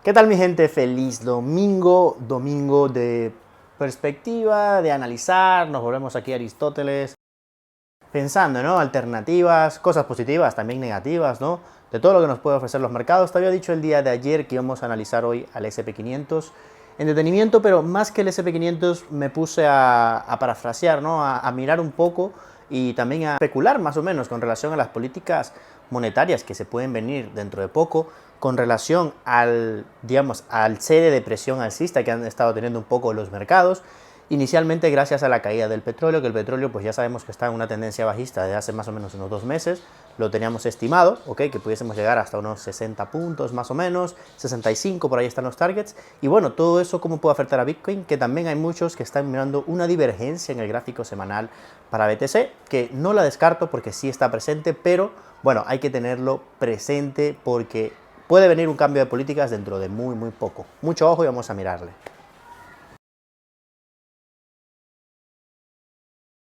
¿Qué tal mi gente? Feliz domingo, domingo de perspectiva, de analizar, nos volvemos aquí a Aristóteles, pensando, ¿no? Alternativas, cosas positivas, también negativas, ¿no? De todo lo que nos puede ofrecer los mercados. Te había dicho el día de ayer que íbamos a analizar hoy al SP500 en detenimiento, pero más que el SP500 me puse a parafrasear, ¿no? A mirar un poco y también a especular más o menos con relación a las políticas monetarias que se pueden venir dentro de poco, con relación al, digamos, al cede de presión alcista que han estado teniendo un poco los mercados. Inicialmente gracias a la caída del petróleo, que el petróleo pues ya sabemos que está en una tendencia bajista desde hace más o menos unos 2 meses, lo teníamos estimado, ¿okay? Que pudiésemos llegar hasta unos 60 puntos más o menos, 65 por ahí están los targets, y bueno, todo eso cómo puede afectar a Bitcoin, que también hay muchos que están mirando una divergencia en el gráfico semanal para BTC, que no la descarto porque sí está presente, pero bueno, hay que tenerlo presente porque puede venir un cambio de políticas dentro de muy poco. Mucho ojo y vamos a mirarle.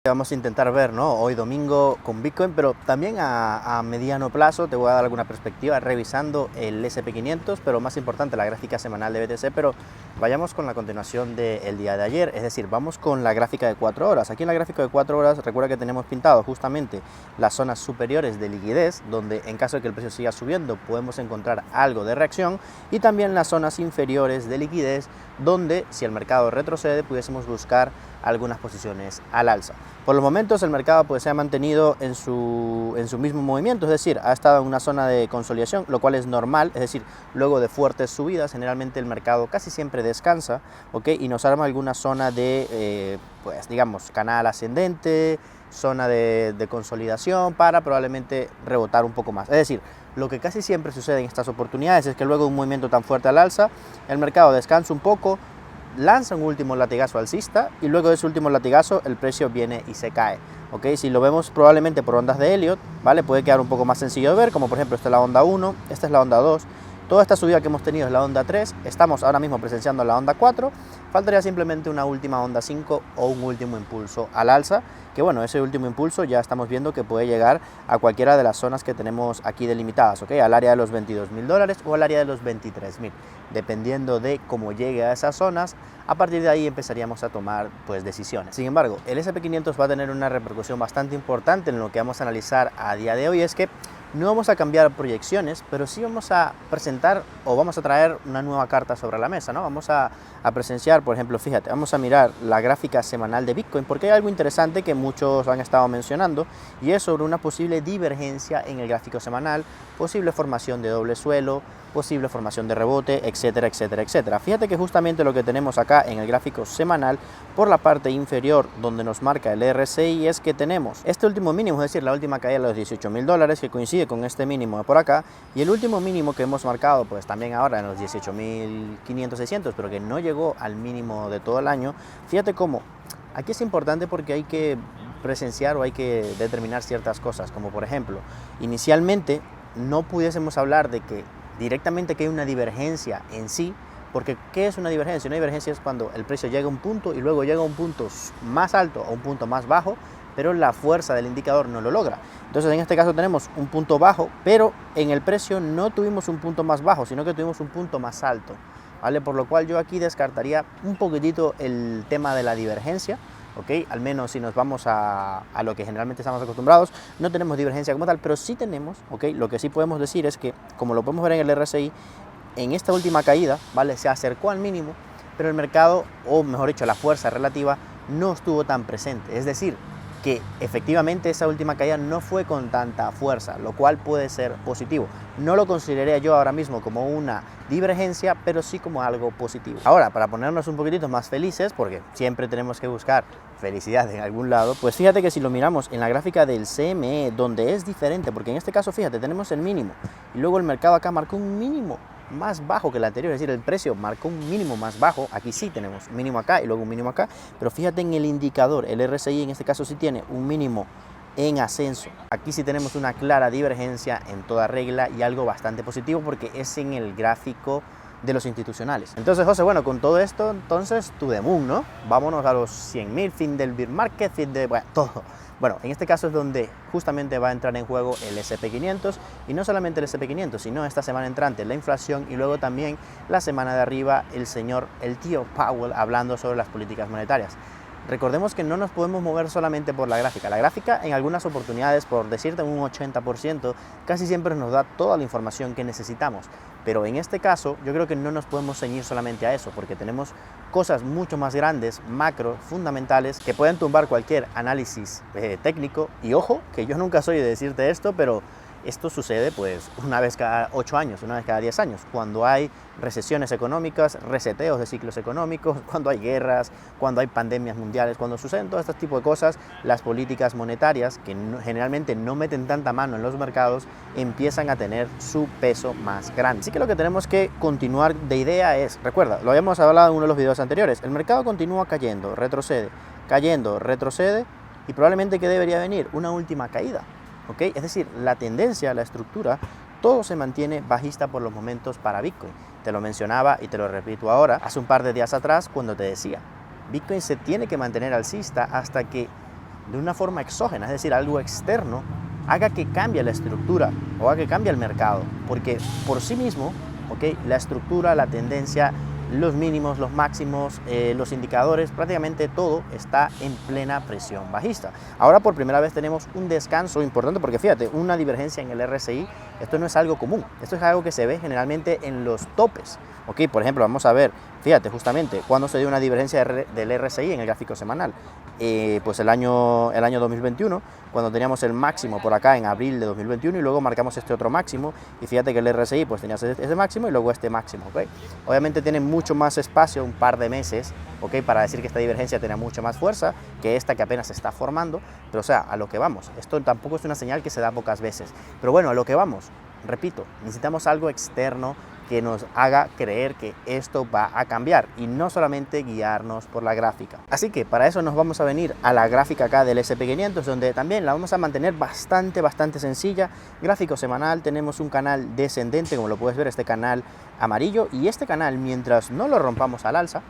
Vamos a intentar ver, ¿no? Hoy domingo con Bitcoin, pero también a mediano plazo te voy a dar alguna perspectiva revisando el SP500, pero más importante la gráfica semanal de BTC, pero vayamos con la continuación del día de ayer, es decir, vamos con la gráfica de 4 horas. Aquí en la gráfica de 4 horas recuerda que tenemos pintado justamente las zonas superiores de liquidez, donde en caso de que el precio siga subiendo podemos encontrar algo de reacción, y también las zonas inferiores de liquidez, donde si el mercado retrocede pudiésemos buscar algunas posiciones al alza. Por los momentos el mercado pues se ha mantenido en su mismo movimiento, es decir, ha estado en una zona de consolidación, lo cual es normal, es decir, luego de fuertes subidas generalmente el mercado casi siempre descansa, ¿ok? Y nos arma alguna zona de, pues digamos, canal ascendente, zona de consolidación para probablemente rebotar un poco más. Es decir, lo que casi siempre sucede en estas oportunidades es que luego de un movimiento tan fuerte al alza, el mercado descansa un poco, lanza un último latigazo alcista y luego de ese último latigazo el precio viene y se cae. ¿Okay? Si lo vemos probablemente por ondas de Elliott, ¿vale? Puede quedar un poco más sencillo de ver, como por ejemplo esta es la onda 1, esta es la onda 2, toda esta subida que hemos tenido es la onda 3, estamos ahora mismo presenciando la onda 4, faltaría simplemente una última onda 5 o un último impulso al alza, que bueno, ese último impulso ya estamos viendo que puede llegar a cualquiera de las zonas que tenemos aquí delimitadas, ¿okay? Al área de los $22.000 o al área de los 23.000, dependiendo de cómo llegue a esas zonas. A partir de ahí empezaríamos a tomar pues decisiones. Sin embargo, el SP500 va a tener una repercusión bastante importante en lo que vamos a analizar a día de hoy, es que no vamos a cambiar proyecciones, pero sí vamos a presentar o vamos a traer una nueva carta sobre la mesa, ¿no? Vamos a presenciar, por ejemplo, fíjate, vamos a mirar la gráfica semanal de Bitcoin, porque hay algo interesante que muchos han estado mencionando, y es sobre una posible divergencia en el gráfico semanal, posible formación de doble suelo, posible formación de rebote, etcétera, etcétera, etcétera. Fíjate que justamente lo que tenemos acá en el gráfico semanal, por la parte inferior donde nos marca el RSI, es que tenemos este último mínimo, es decir, la última caída de los $18.000, que coincide con este mínimo de por acá, y el último mínimo que hemos marcado pues también ahora en los 18.500, 600, pero que no llegó al mínimo de todo el año. Fíjate cómo aquí es importante porque hay que presenciar o hay que determinar ciertas cosas, como por ejemplo, inicialmente no pudiésemos hablar de que directamente que hay una divergencia en sí, porque ¿qué es una divergencia? Una divergencia es cuando el precio llega a un punto y luego llega a un punto más alto o un punto más bajo, pero la fuerza del indicador no lo logra. Entonces en este caso tenemos un punto bajo, pero en el precio no tuvimos un punto más bajo, sino que tuvimos un punto más alto, ¿vale? Por lo cual yo aquí descartaría un poquitito el tema de la divergencia. ¿Okay? Al menos si nos vamos a lo que generalmente estamos acostumbrados, no tenemos divergencia como tal, pero sí tenemos, ¿okay? Lo que sí podemos decir es que, como lo podemos ver en el RSI, en esta última caída, ¿vale? Se acercó al mínimo, pero el mercado, o mejor dicho, la fuerza relativa, no estuvo tan presente. Es decir, que efectivamente esa última caída no fue con tanta fuerza, lo cual puede ser positivo. No lo consideraría yo ahora mismo como una divergencia, pero sí como algo positivo. Ahora, para ponernos un poquitito más felices, porque siempre tenemos que buscar felicidad en algún lado, pues fíjate que si lo miramos en la gráfica del CME, donde es diferente, porque en este caso, fíjate, tenemos el mínimo, y luego el mercado acá marcó un mínimo más bajo que el anterior, es decir, el precio marcó un mínimo más bajo. Aquí sí tenemos un mínimo acá y luego un mínimo acá, pero fíjate en el indicador, el RSI en este caso sí tiene un mínimo en ascenso. Aquí sí tenemos una clara divergencia en toda regla y algo bastante positivo porque es en el gráfico de los institucionales. Entonces, José, bueno, con todo esto, entonces, to the moon, ¿no? Vámonos a los 100.000, fin del bear market, fin de, bueno, todo. Bueno, en este caso es donde justamente va a entrar en juego el S&P 500 y no solamente el S&P 500, sino esta semana entrante la inflación y luego también la semana de arriba el tío Powell hablando sobre las políticas monetarias. Recordemos que no nos podemos mover solamente por la gráfica. La gráfica en algunas oportunidades, por decirte un 80%, casi siempre nos da toda la información que necesitamos. Pero en este caso yo creo que no nos podemos ceñir solamente a eso, porque tenemos cosas mucho más grandes, macro, fundamentales, que pueden tumbar cualquier análisis técnico. Y ojo, que yo nunca soy de decirte esto, pero esto sucede pues una vez cada 8 años, una vez cada 10 años, cuando hay recesiones económicas, reseteos de ciclos económicos, cuando hay guerras, cuando hay pandemias mundiales, cuando suceden todo este tipo de cosas, las políticas monetarias, que generalmente no meten tanta mano en los mercados, empiezan a tener su peso más grande. Así que lo que tenemos que continuar de idea es, recuerda, lo habíamos hablado en uno de los videos anteriores, el mercado continúa cayendo, retrocede, y probablemente ¿qué debería venir? Una última caída. ¿Okay? Es decir, la tendencia, la estructura, todo se mantiene bajista por los momentos para Bitcoin. Te lo mencionaba y te lo repito ahora, hace un par de días atrás cuando te decía, Bitcoin se tiene que mantener alcista hasta que de una forma exógena, es decir, algo externo, haga que cambie la estructura o haga que cambie el mercado. Porque por sí mismo, ¿okay? La estructura, la tendencia, los mínimos, los máximos, los indicadores, prácticamente todo está en plena presión bajista. Ahora por primera vez tenemos un descanso importante porque fíjate, una divergencia en el RSI, esto no es algo común, esto es algo que se ve generalmente en los topes. Ok, por ejemplo, vamos a ver, fíjate justamente, cuando se dio una divergencia del RSI en el gráfico semanal. Pues el año 2021, cuando teníamos el máximo por acá en abril de 2021 y luego marcamos este otro máximo y fíjate que el RSI pues tenía ese máximo y luego este máximo, ¿ok? Obviamente tiene mucho más espacio, un par de meses, ¿ok? Para decir que esta divergencia tenía mucha más fuerza que esta que apenas se está formando, pero o sea, a lo que vamos, esto tampoco es una señal que se da pocas veces, pero bueno, a lo que vamos, repito, necesitamos algo externo que nos haga creer que esto va a cambiar y no solamente guiarnos por la gráfica. Así que para eso nos vamos a venir a la gráfica acá del S&P 500, donde también la vamos a mantener bastante sencilla. Gráfico semanal, tenemos un canal descendente, como lo puedes ver, este canal amarillo, y este canal, mientras no lo rompamos al alza,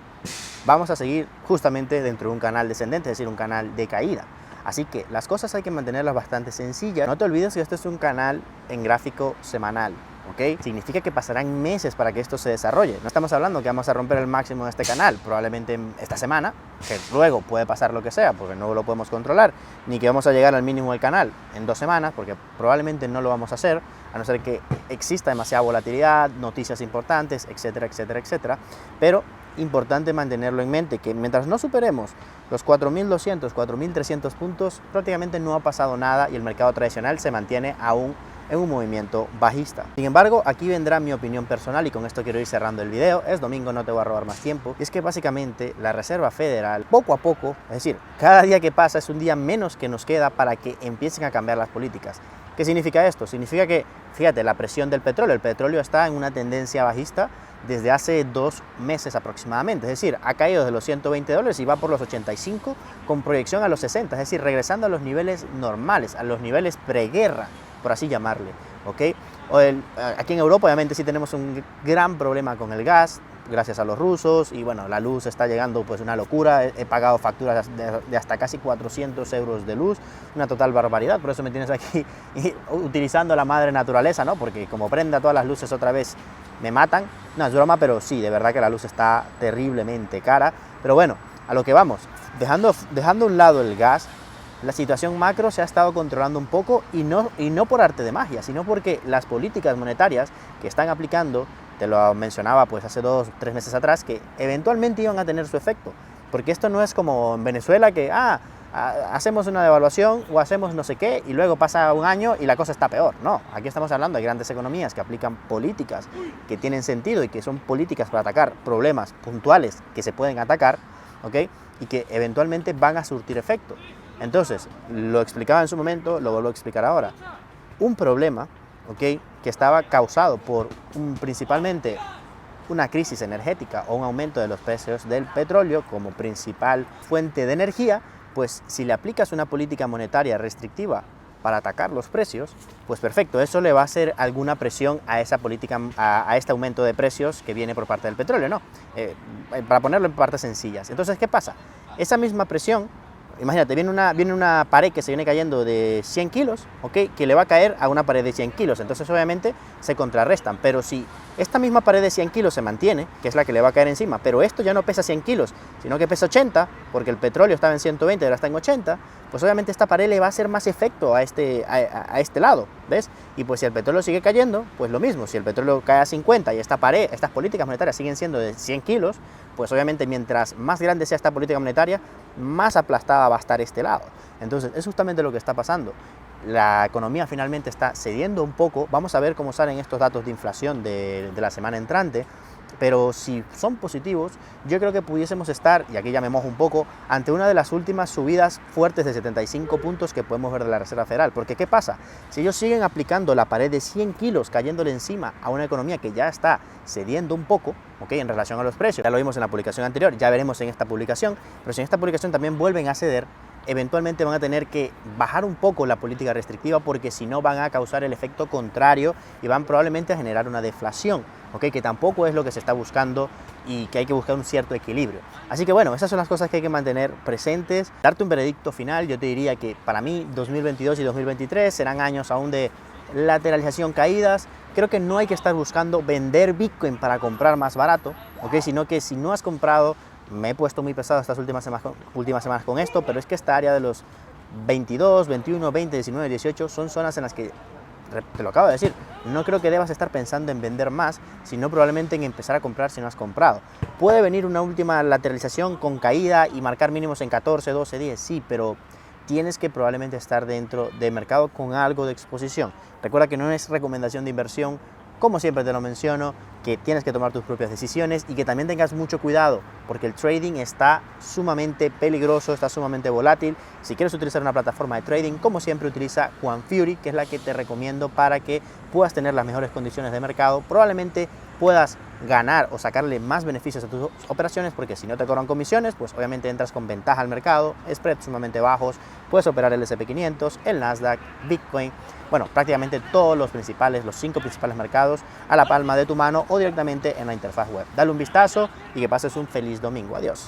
vamos a seguir justamente dentro de un canal descendente, es decir, un canal de caída. Así que las cosas hay que mantenerlas bastante sencillas. No te olvides que este es un canal en gráfico semanal. ¿Okay? Significa que pasarán meses para que esto se desarrolle. No estamos hablando que vamos a romper el máximo de este canal probablemente esta semana, que luego puede pasar lo que sea porque no lo podemos controlar, ni que vamos a llegar al mínimo del canal en 2 semanas porque probablemente no lo vamos a hacer, a no ser que exista demasiada volatilidad, noticias importantes, etcétera, etcétera, etcétera. Pero importante mantenerlo en mente, que mientras no superemos los 4.200, 4.300 puntos, prácticamente no ha pasado nada y el mercado tradicional se mantiene aún en un movimiento bajista. Sin embargo, aquí vendrá mi opinión personal y con esto quiero ir cerrando el video. Es domingo, no te voy a robar más tiempo. Y es que básicamente la Reserva Federal, poco a poco, es decir, cada día que pasa es un día menos que nos queda para que empiecen a cambiar las políticas. ¿Qué significa esto? Significa que, fíjate, la presión del petróleo. El petróleo está en una tendencia bajista desde hace 2 meses aproximadamente. Es decir, ha caído de los $120 y va por los 85 con proyección a los 60. Es decir, regresando a los niveles normales, a los niveles preguerra, por así llamarle, ¿ok? Aquí en Europa obviamente sí tenemos un gran problema con el gas, gracias a los rusos, y bueno, la luz está llegando pues una locura. He pagado facturas de hasta casi 400 euros de luz, una total barbaridad. Por eso me tienes aquí utilizando la madre naturaleza, ¿no? Porque como prenda todas las luces otra vez me matan. No, es broma, pero sí, de verdad que la luz está terriblemente cara. Pero bueno, a lo que vamos, dejando a un lado el gas, la situación macro se ha estado controlando un poco y no por arte de magia, sino porque las políticas monetarias que están aplicando, te lo mencionaba pues hace 2 o 3 meses atrás, que eventualmente iban a tener su efecto. Porque esto no es como en Venezuela que hacemos una devaluación o hacemos no sé qué y luego pasa un año y la cosa está peor. No, aquí estamos hablando de grandes economías que aplican políticas que tienen sentido y que son políticas para atacar problemas puntuales que se pueden atacar, ¿ok? Y que eventualmente van a surtir efecto. Entonces, lo explicaba en su momento, lo vuelvo a explicar ahora. Un problema, ¿ok?, que estaba causado por principalmente una crisis energética o un aumento de los precios del petróleo como principal fuente de energía, pues si le aplicas una política monetaria restrictiva para atacar los precios, pues perfecto, eso le va a hacer alguna presión a esa política, a este aumento de precios que viene por parte del petróleo, ¿no? Para ponerlo en partes sencillas. Entonces, ¿qué pasa? Esa misma presión, imagínate, viene una pared que se viene cayendo de 100 kilos, ¿ok? Que le va a caer a una pared de 100 kilos, entonces obviamente se contrarrestan, pero si esta misma pared de 100 kilos se mantiene, que es la que le va a caer encima, pero esto ya no pesa 100 kilos, sino que pesa 80, porque el petróleo estaba en 120 y ahora está en 80, pues obviamente esta pared le va a hacer más efecto a este lado, ¿ves? Y pues si el petróleo sigue cayendo, pues lo mismo, si el petróleo cae a 50 y esta pared, estas políticas monetarias siguen siendo de 100 kilos, pues obviamente mientras más grande sea esta política monetaria, más aplastada va a estar este lado. Entonces es justamente lo que está pasando. La economía finalmente está cediendo un poco, vamos a ver cómo salen estos datos de inflación de la semana entrante, pero si son positivos, yo creo que pudiésemos estar, y aquí ya me mojo un poco, ante una de las últimas subidas fuertes de 75 puntos que podemos ver de la Reserva Federal. Porque ¿qué pasa? Si ellos siguen aplicando la pared de 100 kilos cayéndole encima a una economía que ya está cediendo un poco, ¿ok? En relación a los precios, ya lo vimos en la publicación anterior, ya veremos en esta publicación, pero si en esta publicación también vuelven a ceder, eventualmente van a tener que bajar un poco la política restrictiva porque si no van a causar el efecto contrario y van probablemente a generar una deflación, ¿okay? Que tampoco es lo que se está buscando y que hay que buscar un cierto equilibrio. Así que bueno, esas son las cosas que hay que mantener presentes. Darte un veredicto final, yo te diría que para mí 2022 y 2023 serán años aún de lateralización, caídas. Creo que no hay que estar buscando vender Bitcoin para comprar más barato, ¿okay? Sino que si no has comprado, me he puesto muy pesado estas últimas semanas con esto, pero es que esta área de los 22, 21, 20, 19, 18 son zonas en las que, te lo acabo de decir, no creo que debas estar pensando en vender más, sino probablemente en empezar a comprar si no has comprado. Puede venir una última lateralización con caída y marcar mínimos en 14, 12, 10, sí, pero tienes que probablemente estar dentro de mercado con algo de exposición. Recuerda que no es recomendación de inversión, como siempre te lo menciono, que tienes que tomar tus propias decisiones y que también tengas mucho cuidado, porque el trading está sumamente peligroso, está sumamente volátil. Si quieres utilizar una plataforma de trading, como siempre utiliza OneFury, que es la que te recomiendo para que puedas tener las mejores condiciones de mercado. Probablemente puedas ganar o sacarle más beneficios a tus operaciones, porque si no te cobran comisiones, pues obviamente entras con ventaja al mercado, spreads sumamente bajos, puedes operar el S&P 500, el Nasdaq, Bitcoin, bueno, prácticamente todos los 5 principales mercados a la palma de tu mano o directamente en la interfaz web. Dale un vistazo y que pases un feliz domingo. Adiós.